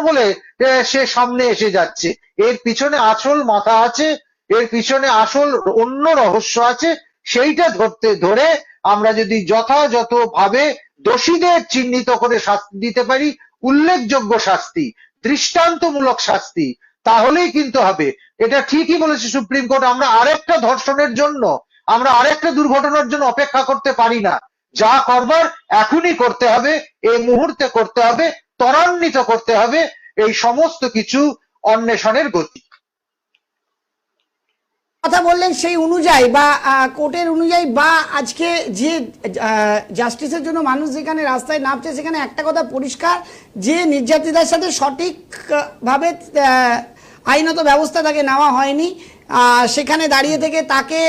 বলে সে সামনে এসে যাচ্ছে। এর পিছনে আসল মাথা আছে, এর পিছনে আসল অন্য রহস্য আছে। সেইটা ধরে আমরা যদি যথাযথভাবে দোষীদের চিহ্নিত করে শাস্তি দিতে পারি, উল্লেখযোগ্য শাস্তি, দৃষ্টান্তমূলক শাস্তি, তাহলেই কিন্তু হবে। এটা ঠিকই বলেছে সুপ্রিম কোর্ট, আমরা আরেকটা ধর্ষণের জন্য, আমরা আরেকটা দুর্ঘটনার জন্য অপেক্ষা করতে পারি না। যা করবার এখনই করতে হবে, এই মুহূর্তে করতে হবে, ত্বরান্বিত করতে হবে এই সমস্ত কিছু অন্বেষণের গতি। কথা বললেন সেই অনুযায়ী বা কোর্টের অনুযায়ী বা আজকে যে জাস্টিসের জন্য মানুষ যেখানে রাস্তায় নামছে, সেখানে একটা কথা পরিষ্কার যে নির্যাতিতার সাথে সঠিকভাবে আইনত ব্যবস্থা তাকে নেওয়া হয়নি। সেখানে দাঁড়িয়ে থেকে তাকে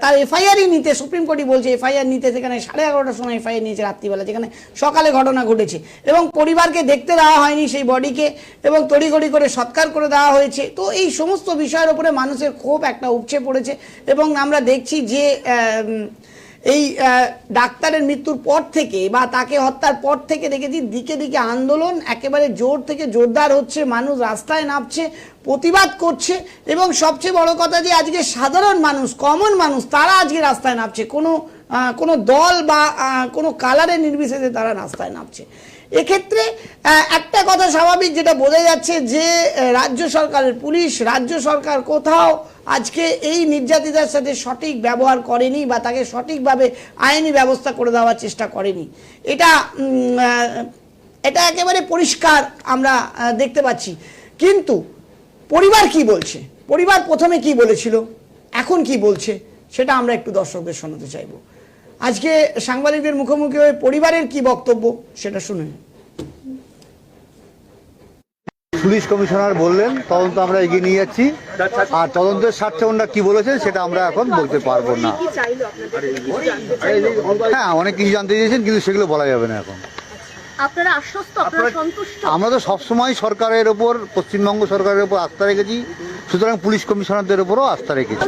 তার এফআইআরই নিতে, সুপ্রিম কোর্টই বলছে এফআইআর নিতে সেখানে 11:30টার সময় এফআইআর নিয়েছে রাত্রিবেলা, যেখানে সকালে ঘটনা ঘটেছে, এবং পরিবারকে দেখতে দেওয়া হয়নি সেই বডিকে, এবং তড়িঘড়ি করে সৎকার করে দেওয়া হয়েছে। তো এই সমস্ত বিষয়ের উপরে মানুষের ক্ষোভ একটা উপচে পড়েছে, এবং আমরা দেখছি যে এই ডাক্তারের মৃত্যুর পর থেকে বা তাকে হত্যার পর থেকে দেখেছি দিকে দিকে আন্দোলন একেবারে জোর থেকে জোরদার হচ্ছে, মানুষ রাস্তায় নামছে, প্রতিবাদ করছে, এবং সবচেয়ে বড় কথা যে আজকে সাধারণ মানুষ, কমন মানুষ, তারা আজকে রাস্তায় নামছে, কোনো দল বা কোনো কালারের নির্বিশেষে তারা রাস্তায় নামছে। এক্ষেত্রে একটা কথা স্বাভাবিক যেটা বোঝা যাচ্ছে যে রাজ্য সরকারের পুলিশ, রাজ্য সরকার কোথাও আজকে এই নির্যাতিতার সাথে সঠিক ব্যবহার করেনি বা তাকে সঠিকভাবে আইনি ব্যবস্থা করে দেওয়ার চেষ্টা করেনি। এটা একেবারে পরিষ্কার আমরা দেখতে পাচ্ছি। কিন্তু পরিবার কি বলছে, পরিবার প্রথমে কি বলেছিল, এখন কি বলছে, সেটা আমরা একটু দর্শকদের শোনাতে চাইব। আজকে সাংবাদিকদের মুখোমুখি হয়ে পরিবারের কি বক্তব্য সেটা শুনে। পুলিশ কমিশনার বললেন তদন্ত আমরা এগিয়ে নিয়ে যাচ্ছি, আর তদন্তের স্বার্থে ওনারা কি বলেছেন সেটা আমরা এখন বলতে পারবো না। হ্যাঁ, অনেক কিছু জানতে চেয়েছেন, কিন্তু সেগুলো বলা যাবে না এখন। আপনারা আশ্বস্ত, আপনারা সন্তুষ্ট? আমরা তো সবসময় সরকারের ওপর, পশ্চিমবঙ্গ সরকারের উপর আস্থা রেখেছি, সুতরাং পুলিশ কমিশনারদের উপরও আস্থা রেখেছি।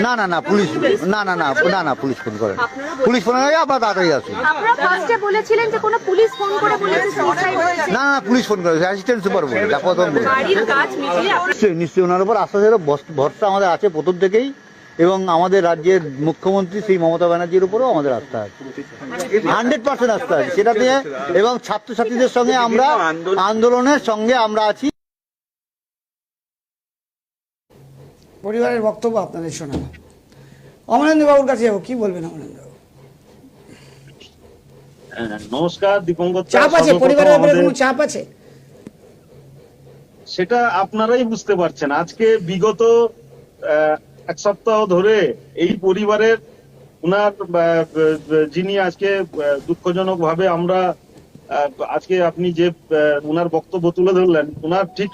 না না না, পুলিশ না না না না না পুলিশ ফোন করেন, পুলিশ ফোন করে আপনারা তাড়াতাড়ি আসুন। না না, পুলিশ ফোন করেছে, অ্যাসিস্ট্যান্ট সুপার বলে নিশ্চয়ই ওনার উপর আস্থা ছিল, ভরসা আমাদের আছে প্রথম থেকেই, এবং আমাদের রাজ্যের মুখ্যমন্ত্রী শ্রী মমতা ব্যানার্জির উপরেও আমাদের আস্থা আছে, 100% আস্থা আছে সেটা দিয়ে, এবং ছাত্রছাত্রীদের সঙ্গে আমরা আন্দোলনের সঙ্গে আমরা আছি। পরিবারের বক্তব্য আপনাদের শোনালাম। অমরেন্দ্র বাবুর কাছে যাবো, কি বলবেন অমরেন্দ্র বাবু? নমস্কার দীপঙ্কর। চাপ আছে পরিবারের উপরে, কোনো চাপ আছে? সেটা আপনারাই বুঝতে পারছেন। আজকে বিগত এক সপ্তাহ ধরে এই পরিবারের উনার যিনি আজকে দুঃখজনক ভাবে আমরা আজকে আপনি যে উনার বক্তব্য তুলে ধরলেন, উনার ঠিক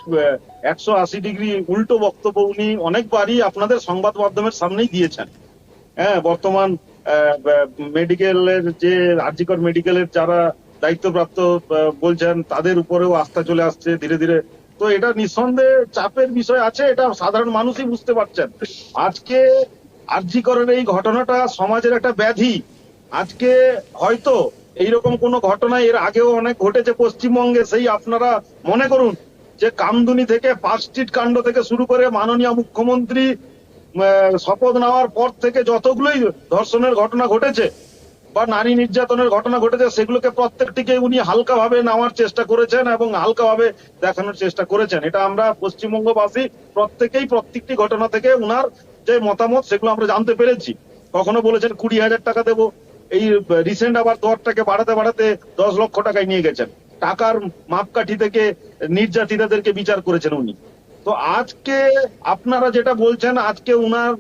180 ডিগ্রি উল্টো বক্তব্য উনি অনেকবারই আপনাদের সংবাদ মাধ্যমের সামনেই দিয়েছেন। হ্যাঁ, বর্তমান মেডিকেলের যে আরজিকর মেডিকেলের যারা দায়িত্বপ্রাপ্ত বলছেন তাদের উপরেও আস্থা চলে আসছে ধীরে ধীরে। তো এটা নিঃসন্দেহে চাপের বিষয় আছে, এটা সাধারণ মানুষই বুঝতে পারছেন। আজকে আরজিকরের এই ঘটনাটা সমাজের একটা ব্যাধি। আজকে হয়তো এইরকম কোনো ঘটনা এর আগেও অনেক ঘটেছে পশ্চিমবঙ্গে। সেই আপনারা মনে করুন যে কামদুনি থেকে পার্ক স্ট্রিট কাণ্ড থেকে শুরু করে মাননীয় মুখ্যমন্ত্রী শপথ নেওয়ার পর থেকে যতগুলোই ধর্ষণের ঘটনা ঘটেছে বা নারী নির্যাতনের ঘটনা ঘটেছে, সেগুলোকে প্রত্যেকটিকে উনি হালকাভাবে নেওয়ার চেষ্টা করেছেন এবং হালকাভাবে দেখানোর চেষ্টা করেছেন। এটা আমরা পশ্চিমবঙ্গবাসী প্রত্যেকেই প্রত্যেকটি ঘটনা থেকে উনার যে মতামত সেগুলো আমরা জানতে পেরেছি। কখনো বলেছেন 20,000 টাকা দেবো, এই রিসেন্ট আবার দরটাকে বাড়াতে বাড়াতে 10 লক্ষ টাকায় নিয়ে গেছেন। টাকার মাপকাঠি থেকে নির্যাতিতাদেরকে বিচার করেছেন উনি। তো আজকে আপনারা যেটা বলছেন, আজকে উনার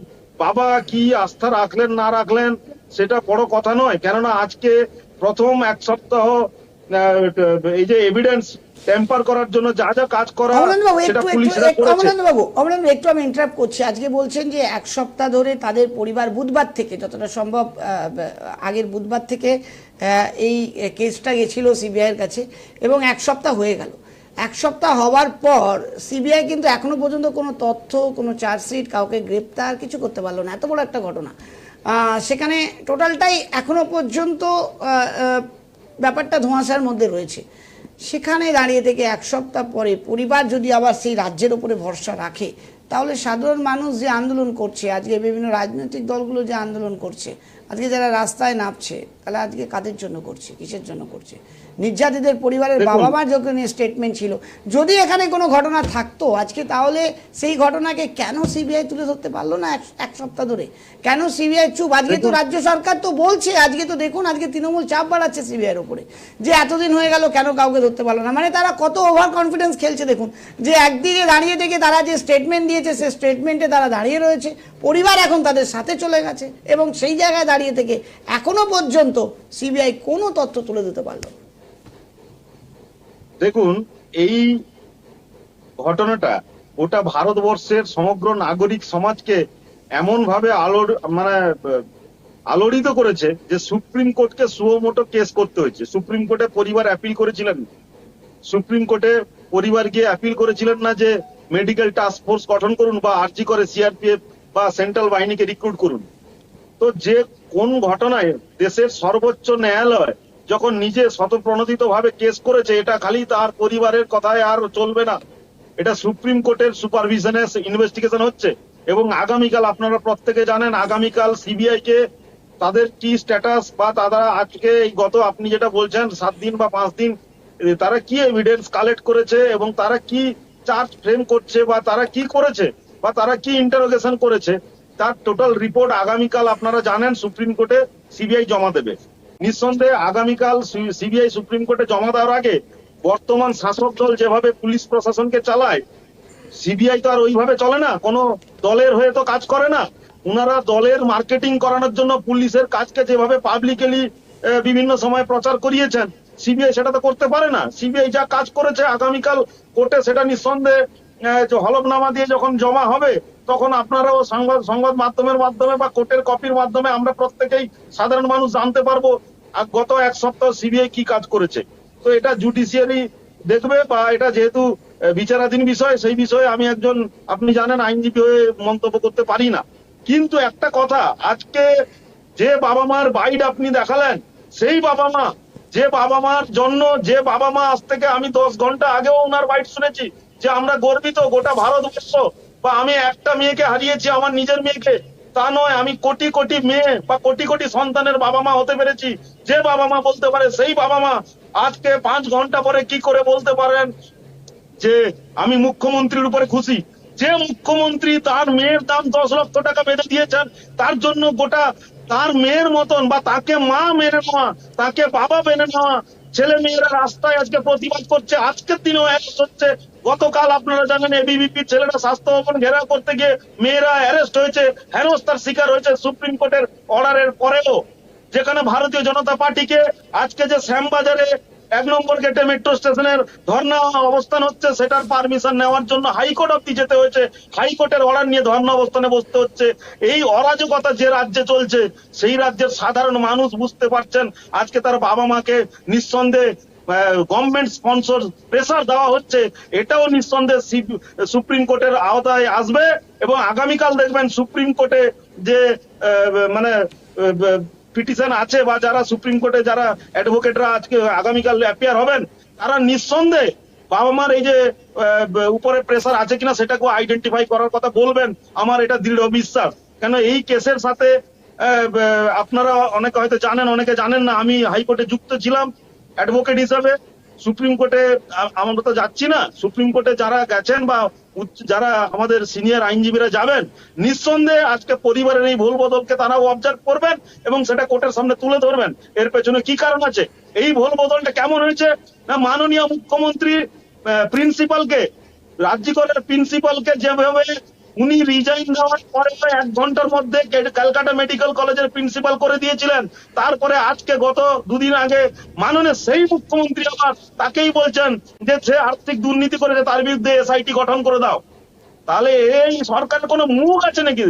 বাবা কি আস্থা রাখলেন না রাখলেন সেটা বড় কথা নয়, কেননা আজকে প্রথম এক সপ্তাহ এই যে এভিডেন্স টেম্পার করার জন্য যা যা কাজ করা সেটা পুলিশরা করেছে। অমরেন্দ্র একটু আমি ইন্টারাপ্ট করছি। আজকে বলছেন যে এক সপ্তাহ ধরে তাদের পরিবার বুধবার থেকে, যতটা সম্ভব আগের বুধবার থেকে এই কেসটা গেছিল সিবিআই এর কাছে, এবং এক সপ্তাহ হয়ে গেল। এক সপ্তাহ হওয়ার পর সিবিআই কিন্তু এখনো পর্যন্ত কোনো তথ্য, কোনো চার্জশিট, কাউকে গ্রেপ্তার কিছু করতে পারলো না। এত বড় একটা ঘটনা, সেখানে টোটালটাই এখনো পর্যন্ত ব্যাপারটা ধোঁয়াশার মধ্যে রয়েছে। সেখানে দাঁড়িয়ে থেকে এক সপ্তাহ পরে পরিবার যদি আবার সেই রাজ্যের উপরে ভরসা রাখে, তাহলে সাধারণ মানুষ যে আন্দোলন করছে, আজকে বিভিন্ন রাজনৈতিক দলগুলো যে আন্দোলন করছে, আজকে যারা রাস্তায় নামছে, তাহলে আজকে কাদের জন্য করছে, কিসের জন্য করছে? নির্যাতিতদের পরিবারের বাবা মা যখন স্টেটমেন্ট ছিল, যদি এখানে কোনো ঘটনা থাকতো আজকে, তাহলে সেই ঘটনাকে কেন সিবিআই তুলে ধরতে পারলো না এক সপ্তাহ ধরে? কেন সিবিআই চুপ? আজকে তো রাজ্য সরকার তো বলছে, আজকে তো দেখুন আজকে তৃণমূল চাপ বাড়াচ্ছে সিবিআইয়ের উপরে, যে এতদিন হয়ে গেল কেন কাউকে ধরতে পারলো না। মানে তারা কত ওভার কনফিডেন্স খেলছে দেখুন, যে একদিকে দাঁড়িয়ে থেকে তারা যে স্টেটমেন্ট দিয়েছে, সেই স্টেটমেন্টে তারা দাঁড়িয়ে রয়েছে, পরিবার এখন তাদের সাথে চলে গেছে, এবং সেই জায়গায় দাঁড়িয়ে থেকে এখনো পর্যন্ত সিবিআই কোনো তথ্য তুলে দিতে পারলো না। দেখুন, এই ঘটনাটা গোটা ভারতবর্ষের সমগ্র নাগরিক সমাজকে এমন ভাবে আলোড়িত করেছে যে সুপ্রিম কোর্টকে সুমোটো কেস করতে হয়েছে। সুপ্রিম কোর্টে পরিবার অ্যাপিল করেছিলেন, সুপ্রিম কোর্টে পরিবার গিয়ে অ্যাপিল করেছিলেন না যে মেডিকেল টাস্ক ফোর্স গঠন করুন বা আরজি করে সিআরপিএফ বা সেন্ট্রাল বাহিনীকে রিক্রুট করুন। তো যে কোন ঘটনায় দেশের সর্বোচ্চ ন্যায়ালয় যখন নিজে স্বতঃপ্রণোদিত ভাবে কেস করেছে, এটা খালি তার পরিবারের কথায় আর চলবে না, এটা সুপ্রিম কোর্টের সুপারভিশনে ইনভেস্টিগেশন হচ্ছে। এবং আগামীকাল আপনারা প্রত্যেকে জানেন, আগামীকাল সিবিআই কে তাদের কি স্ট্যাটাস বা তারা আজকে গত আপনি যেটা বলছেন 7 দিন বা 5 দিন তারা কি এভিডেন্স কালেক্ট করেছে এবং তারা কি চার্জ ফ্রেম করছে বা তারা কি করেছে বা তারা কি ইন্টারোগেশন করেছে, তার টোটাল রিপোর্ট আগামীকাল আপনারা জানেন সুপ্রিম কোর্টে সিবিআই জমা দেবে। নিঃসন্দেহে আগামীকাল সিবিআই সুপ্রিম কোর্টে জমা দেওয়ার আগে বর্তমান শাসক দল যেভাবে পুলিশ প্রশাসনকে চালায়, সিবিআই তো আর ওইভাবে চলে না, কোনো দলের হয়ে তো কাজ করে না। উনারা দলের মার্কেটিং করানোর জন্য পুলিশের কাজকে যেভাবে পাবলিকলি বিভিন্ন সময় প্রচার করিয়েছেন, সিবিআই সেটা তো করতে পারে না। সিবিআই যা কাজ করেছে আগামীকাল কোর্টে সেটা নিঃসন্দেহে হলফনামা দিয়ে যখন জমা হবে, তখন আপনারাও সংবাদ মাধ্যমের মাধ্যমে বা কোর্টের কপির মাধ্যমে আমরা প্রত্যেকেই সাধারণ মানুষ জানতে পারবো গত এক সপ্তাহ সিবিআই কি কাজ করেছে। তো এটা জুডিশিয়ারি দেখবে, বা এটা যেহেতু বিচারাধীন বিষয়, সেই বিষয়ে আমি একজন, আপনি জানেন, আইনজীবী হয়ে মন্তব্য করতে পারি না। কিন্তু একটা কথা, আজকে যে বাবা মার বাইট আপনি দেখালেন, সেই বাবা মা, যে বাবা মার জন্য, যে বাবা মা আজ থেকে আমি 10 ঘন্টা আগেও ওনার বাইট শুনেছি যে আমরা গর্বিত গোটা ভারতবর্ষ, বা আমি একটা মেয়েকে হারিয়েছি, আমার নিজের মেয়েকে, তা নয়, আমি কোটি কোটি মেয়ে বা কোটি কোটি সন্তানের বাবা মা হতে পেরেছি। যে বাবা মা বলতে পারে, সেই বাবা মা আজকে 5 ঘন্টা পরে কি করে বলতে পারেন যে আমি মুখ্যমন্ত্রীর উপরে খুশি? যে মুখ্যমন্ত্রী তার মেয়ের দাম 10 লক্ষ টাকা বেঁধে দিয়েছেন, তার জন্য গোটা তার মেয়ের মতন বা তাকে মা মেনে নেওয়া, তাকে বাবা মেনে নেওয়া ছেলে মেয়েরা রাস্তায় আজকে প্রতিবাদ করছে। আজকের দিনেও অ্যারেস্ট হচ্ছে। গতকাল আপনারা জানেন এবিভিপির ছেলেরা স্বাস্থ্য ভবন ঘেরাও করতে গিয়ে মেয়েরা অ্যারেস্ট হয়েছে, হেনস্থার শিকার হয়েছে সুপ্রিম কোর্টের অর্ডারের পরেও। যেখানে ভারতীয় জনতা পার্টিকে আজকে যে শ্যামবাজারে 1 নম্বর গেটে মেট্রো স্টেশনের ধর্ণা অবস্থান হচ্ছে, সেটার পারমিশন নেওয়ার জন্য হাইকোর্ট অব্দি যেতে হয়েছে, হাইকোর্টের অর্ডার নিয়ে ধর্ণা অবস্থানে বসতে হচ্ছে। এই অরাজকতা যে রাজ্যে চলছে, সেই রাজ্যের সাধারণ মানুষ বুঝতে পারছেন আজকে তার বাবা মাকে নিঃসন্দেহে গভর্নমেন্ট স্পন্সর প্রেসার দেওয়া হচ্ছে। এটাও নিঃসন্দেহে সুপ্রিম কোর্টের আওতায় আসবে। এবং আগামীকাল দেখবেন সুপ্রিম কোর্টে যে মানে পিটিশন আছে বা যারা সুপ্রিম কোর্টে যারা অ্যাডভোকেটরা আজকে আগামীকাল অ্যাপিয়ার হবেন, তারা নিঃসন্দেহে বাবা মার এই যে উপরে প্রেসার আছে কিনা সেটাকে আইডেন্টিফাই করার কথা বলবেন, আমার এটা দৃঢ় বিশ্বাস। কেন এই কেসের সাথে আপনারা অনেকে হয়তো জানেন, অনেকে জানেন না, আমি হাইকোর্টে যুক্ত ছিলাম অ্যাডভোকেট হিসাবে। সুপ্রিম কোর্টে আমরা তো যাচ্ছি না, সুপ্রিম কোর্টে যারা গেছেন বা যারা আমাদের সিনিয়র আইনজীবীরা যাবেন, নিঃসন্দেহে আজকে পরিবারের এই ভুল বদলকে তারাও অবজার্ভ করবেন এবং সেটা কোর্টের সামনে তুলে ধরবেন। এর পেছনে কি কারণ আছে, এই ভুল বদলটা কেমন হয়েছে? না, মাননীয় মুখ্যমন্ত্রী প্রিন্সিপালকে, রাজ্যকরের প্রিন্সিপালকে যেভাবে উনি রিজাইন দেওয়ার পরে 1 ঘন্টার মধ্যে ক্যালকাটা মেডিকেল কলেজের প্রিন্সিপাল করে দিয়েছিলেন, তারপরে আজকে গত 2 দিন আগে মাননীয় সেই মুখ্যমন্ত্রী আবার তাকেই বলছেন যে সে আর্থিক দুর্নীতি করেছে, তার বিরুদ্ধে এসআইটি গঠন করে দাও। তাহলে এই সরকারের কোনো মুখ আছে নাকি?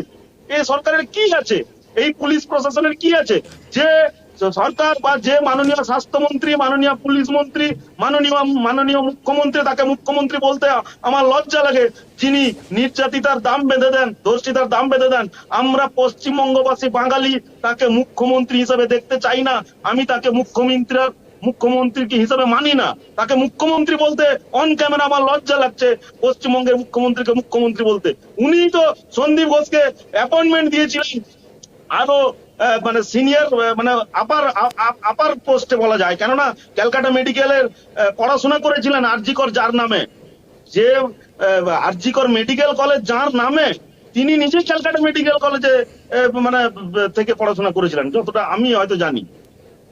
এই সরকারের কি আছে? এই পুলিশ প্রশাসনের কি আছে যে সরকার বা যে মাননীয় স্বাস্থ্যমন্ত্রী, মাননীয় পুলিশ মন্ত্রী, মাননীয় মুখ্যমন্ত্রী, তাকে মুখ্যমন্ত্রী বলতে আমার লজ্জা লাগে, যিনি নির্যাতিতার দাম বেঁধে দেন, ধর্ষিতার দাম বেঁধে দেন। আমরা পশ্চিমবঙ্গবাসী বাঙালি তাকে মুখ্যমন্ত্রী হিসেবে দেখতে চাই না। আমি তাকে মুখ্যমন্ত্রী হিসেবে মানি না, তাকে মুখ্যমন্ত্রী বলতে অন ক্যামেরা আমার লজ্জা লাগছে। পশ্চিমবঙ্গের মুখ্যমন্ত্রীকে মুখ্যমন্ত্রী বলতে, উনি তো সন্দীপ ঘোষকে অ্যাপয়েন্টমেন্ট দিয়েছিলেন আরো মানে সিনিয়র মানে আপার পোস্টে বলা যায়, কেননা ক্যালকাটা মেডিকেলের পড়াশোনা করেছিলেন আরজিকর যার নামে, যে আরজিকর মেডিকেল কলেজ যার নামে, তিনি নিজেই ক্যালকাটা মেডিকেল কলেজে মানে থেকে পড়াশোনা করেছিলেন যতটা আমি হয়তো জানি।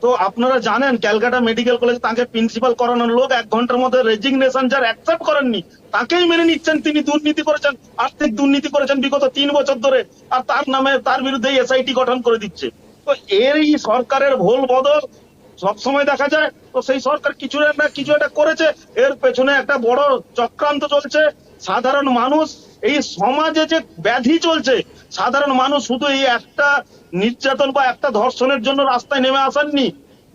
তো আপনারা জানেন ক্যালকাটা মেডিকেল কলেজ তাকে প্রিন্সিপাল করানোর লোক 1 ঘন্টার মধ্যে রেজিগনেশন যার অ্যাকসেপ্ট করেননি তাকেই মেনে নিচ্ছেন তিনি দুর্নীতি করেছেন, আর্থিক দুর্নীতি করেছেন বিগত 3 বছর ধরে, আর তার নামে তার বিরুদ্ধে এসআইটি গঠন করে দিচ্ছে। তো এই সরকারের ভুল বদল সবসময় দেখা যায়। তো সেই সরকার কিছু না কিছু একটা করেছে, এর পেছনে একটা বড় চক্রান্ত চলছে। সাধারণ মানুষ, এই সমাজে যে ব্যাধি চলছে, সাধারণ মানুষ শুধু এই একটা নির্যাতন বা একটা ধর্ষণের জন্য রাস্তায় নেমে আসেননি,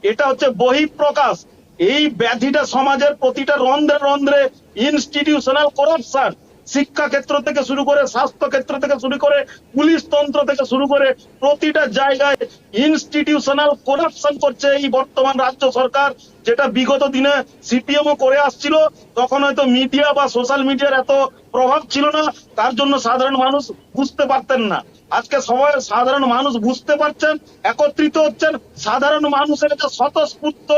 এটা হচ্ছে বহিঃপ্রকাশ। এই ব্যাধিটা সমাজের প্রতিটা রন্ধ্রে রন্ধ্রে, ইনস্টিটিউশনাল করাপশন, শিক্ষা ক্ষেত্র থেকে শুরু করে, স্বাস্থ্য ক্ষেত্র থেকে শুরু করে, পুলিশ তন্ত্র থেকে শুরু করে প্রতিটা জায়গায় ইনস্টিটিউশনাল করাপশন করছে এই বর্তমান রাজ্য সরকার, যেটা বিগত দিনে সিপিএমও করে আসছিল। তখন হয়তো মিডিয়া বা সোশ্যাল মিডিয়ার এত প্রভাব ছিল না, তার জন্য সাধারণ মানুষ বুঝতে পারতেন না। আজকে সবাই সাধারণ মানুষ বুঝতে পারছেন, একত্রিত হচ্ছেন। সাধারণ মানুষের যে স্বতঃস্ফূর্ত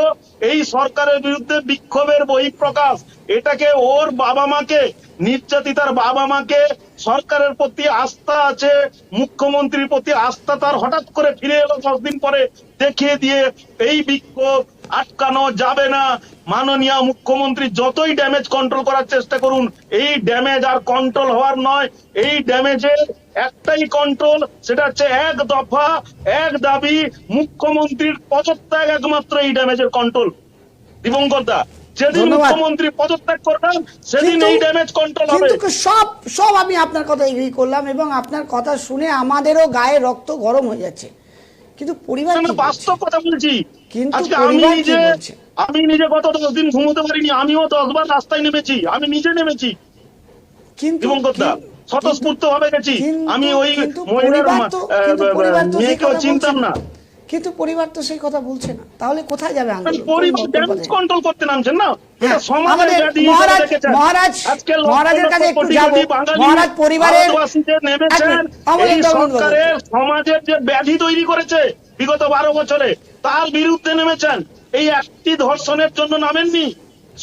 এই সরকারের বিরুদ্ধে বিক্ষোভের বহিঃপ্রকাশ, এটাকে ওর বাবা মাকে, নির্যাতিতার বাবা মাকে সরকারের প্রতি আস্থা আছে, মুখ্যমন্ত্রীর প্রতি আস্থা তার হঠাৎ করে ফিরে এলো 10 দিন পরে, দেখিয়ে দিয়ে এই বিক্ষোভ আটকানো যাবে না। মাননীয় মুখ্যমন্ত্রী যতই ড্যামেজ কন্ট্রোল করার চেষ্টা করুন, এই ড্যামেজ আর কন্ট্রোল হওয়ার নয়। এই ড্যামেজের একটাই কন্ট্রোল, সেটা হচ্ছে 1 দফা 1 দাবি, মুখ্যমন্ত্রীর পদত্যাগ একমাত্র এই ড্যামেজের কন্ট্রোল। দিবঙ্কর দা, যেদিন মুখ্যমন্ত্রী পদত্যাগ করবেন সেদিন এই ড্যামেজ কন্ট্রোল হবে। কিন্তু সব আমি আপনার কথা এগ্রি করলাম এবং আপনার কথা শুনে আমাদেরও গায়ে রক্ত গরম হয়ে যাচ্ছে, কিন্তু পরিবার বাস্তব কথা বলছি। কিন্তু আজকে আমি নিজে গত 10 দিন ঘুমোতে পারিনি, আমিও 10 বার রাস্তায় নেমেছি, আমি নিজে নেমেছি। কিন্তু স্বতঃস্ফূর্ত ভাবে গেছি, আমি ওই মহিলার মেয়েকেও চিনতাম না। কিন্তু পরিবার তো সেই কথা বলছে না, তাহলে কোথায় যাবে আন্দোলন? পরিবার ড্যামেজ কন্ট্রোল করতে নামছেন না, এটা আমাদের মহারাজের কাছে একটু যাব। মহারাজ পরিবারের নেমেছেন এই সরকারের সমাজের যে ব্যাধি তৈরি করেছে বিগত 12 বছরে, তার বিরুদ্ধে নেমেছেন। এই একটি ধর্ষণের জন্য নামেননি,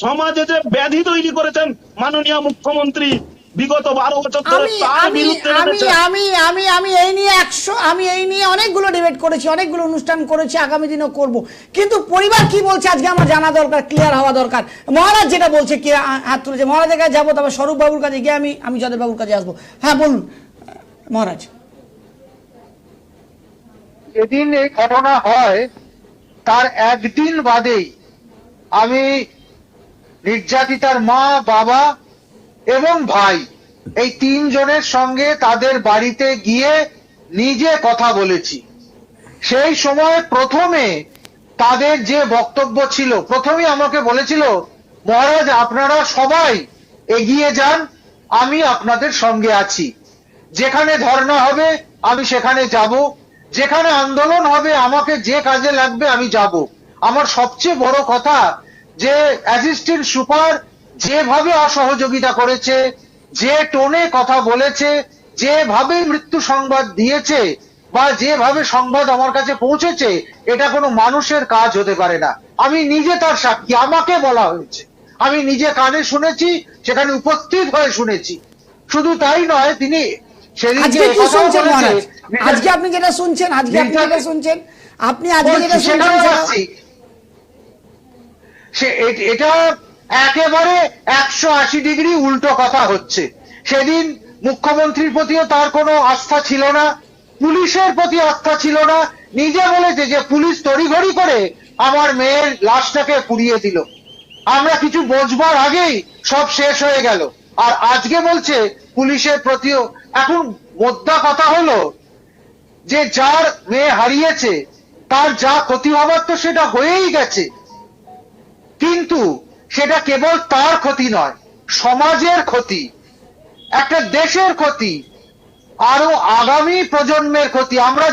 সমাজে যে ব্যাধি তৈরি করেছেন মাননীয় মুখ্যমন্ত্রী বিগত 12 বছর ধরে, তার বিরুদ্ধে নেমেছেন। আমি এই নিয়ে অনেকগুলো ডিবেট করেছি, অনেকগুলো অনুষ্ঠান করেছি, আগামী দিনও করব, কিন্তু পরিবার কি বলছে আজকে আমার জানা দরকার, ক্লিয়ার হওয়া দরকার। মহারাজ যেটা বলছে, কি হাত তুলেছে, মহারাজের কাছে যাবো, তারপর স্বরূপ বাবুর কাছে গিয়ে আমি যাদের বাবুর কাছে আসবো। হ্যাঁ বলুন মহারাজ। যেদিন এই ঘটনা হয় তার একদিন বাদেই আমি নির্যাতিতার মা, বাবা এবং ভাই, এই 3 জনের সঙ্গে তাদের বাড়িতে গিয়ে নিজে কথা বলেছি। সেই সময় প্রথমে তাদের যে বক্তব্য ছিল, প্রথমে আমাকে বলেছিল, মহারাজ আপনারা সবাই এগিয়ে যান, আমি আপনাদের সঙ্গে আছি, যেখানে ধর্ণা হবে আমি সেখানে যাব, যেখানে আন্দোলন হবে আমাকে যে কাজে লাগবে আমি যাব। আমার সবচেয়ে বড় কথা যে অ্যাসিস্ট্যান্ট সুপার যেভাবে অসহযোগিতা করেছে, যে টোনে কথা বলেছে, যেভাবে মৃত্যু সংবাদ দিয়েছে বা যেভাবে সংবাদ আমার কাছে পৌঁছেছে, এটা কোনো মানুষের কাজ হতে পারে না। আমি নিজে তার সাক্ষী, আমাকে বলা হয়েছে, আমি নিজে কানে শুনেছি, সেখানে উপস্থিত হয়ে শুনেছি। শুধু তাই নয়, তিনি আজকে আপনি যেটা শুনছেন, এটা একেবারে 180 ডিগ্রি উল্টো কথা হচ্ছে। সেদিন মুখ্যমন্ত্রীর প্রতিও তার কোনো আস্থা ছিল না, পুলিশের প্রতি আস্থা ছিল না। নিজে বলেছে যে পুলিশ তড়িঘড়ি করে আমার মেয়ের লাশটাকে পুড়িয়ে দিল, আমরা কিছু বোঝবার আগেই সব শেষ হয়ে গেল। আর আজকে বলছে পুলিশের প্রতিও। এখন মোদ্দা কথা হলো যে যার মেয়ে হারিয়েছে তার যা ক্ষতি হবার তো সেটা হয়েই গেছে, কিন্তু সেটা কেবল তার ক্ষতি নয়, সমাজের ক্ষতি, একটা দেশের ক্ষতি, আরো আগামী প্রজন্মের ক্ষতি। আমরা